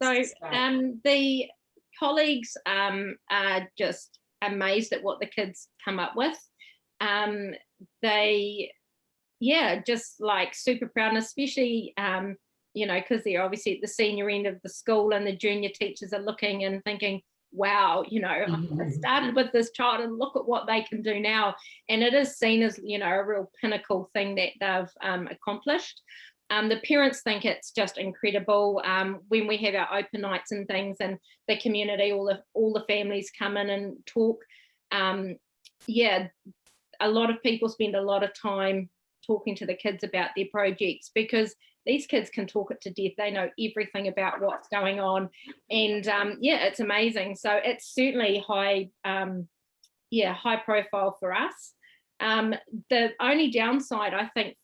So the colleagues are just amazed at what the kids come up with. They, yeah, just like super proud, and especially, you know, because they're obviously at the senior end of the school and the junior teachers are looking and thinking, wow, you know, I started with this child and look at what they can do now. And it is seen as, you know, a real pinnacle thing that they've accomplished. The parents think it's just incredible. When we have our open nights and things, and the community, all the families come in and talk. Yeah, a lot of people spend a lot of time talking to the kids about their projects, because these kids can talk it to death. They know everything about what's going on, and yeah, it's amazing. So it's certainly high profile for us. The only downside, I think,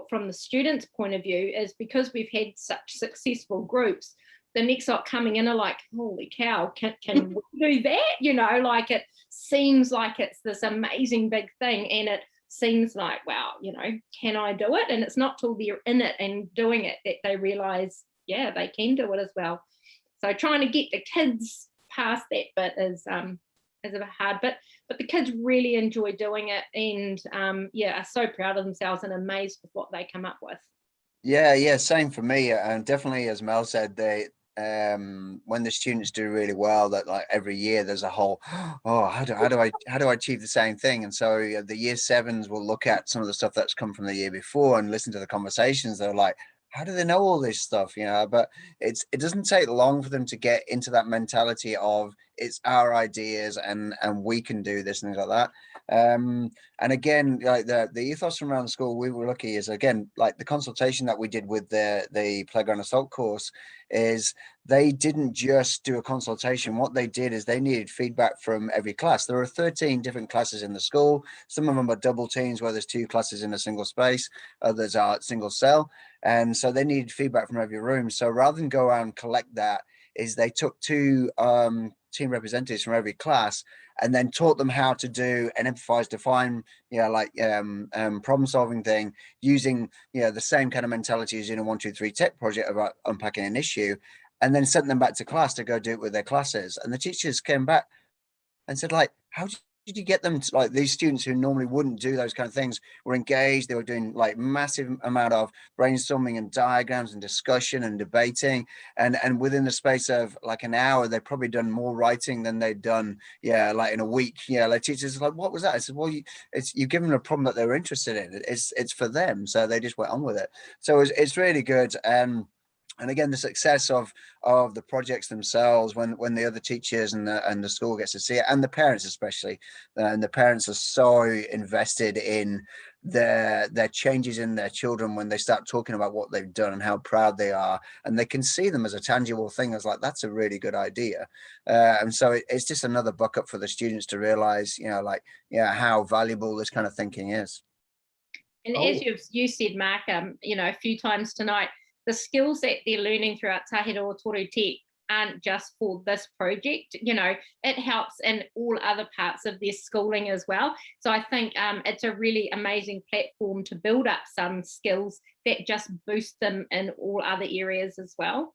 from the students' point of view, is because we've had such successful groups, the next lot coming in are like, holy cow, can we do that? You know, like, it seems like it's this amazing big thing, and it seems like, wow, you know, can I do it? And it's not till they're in it and doing it that they realize, yeah, they can do it as well. So trying to get the kids past that bit is a bit hard, but the kids really enjoy doing it, and yeah, are so proud of themselves and amazed with what they come up with. Yeah, same for me. And definitely, as Mel said, they when the students do really well, that like every year there's a whole, oh, how do I achieve the same thing? And so the year sevens will look at some of the stuff that's come from the year before and listen to the conversations. They're like, how do they know all this stuff? You know, but it doesn't take long for them to get into that mentality of it's our ideas and we can do this and things like that. And again, like the ethos from around the school, we were lucky is, again, like the consultation that we did with the playground assault course, is they didn't just do a consultation. What they did is they needed feedback from every class. There are 13 different classes in the school. Some of them are double teams where there's 2 classes in a single space, others are single cell, and so they needed feedback from every room. So rather than go out and collect that, is they took 2 team representatives from every class and then taught them how to do an improvise define, like problem solving thing, using the same kind of mentality as in a 1 2 3 tech project about unpacking an issue, and then sent them back to class to go do it with their classes. And the teachers came back and said, like, how did you get them to, like, these students who normally wouldn't do those kind of things were engaged. They were doing like massive amount of brainstorming and diagrams and discussion and debating, and within the space of like an hour they'd probably done more writing than they'd done like in a week. Like teachers like, what was that? I said, well, you've given them a problem that they were interested in. It's for them, so they just went on with it. So it's really good. And again, the success of the projects themselves, when the other teachers and the school gets to see it, and the parents especially, and the parents are so invested in their changes in their children when they start talking about what they've done and how proud they are, and they can see them as a tangible thing, as like, that's a really good idea. And so it's just another bucket for the students to realize, how valuable this kind of thinking is. And as you said, Mark, a few times tonight, the skills that they're learning throughout Tahira o Toru Tech aren't just for this project. It helps in all other parts of their schooling as well. So I think it's a really amazing platform to build up some skills that just boost them in all other areas as well.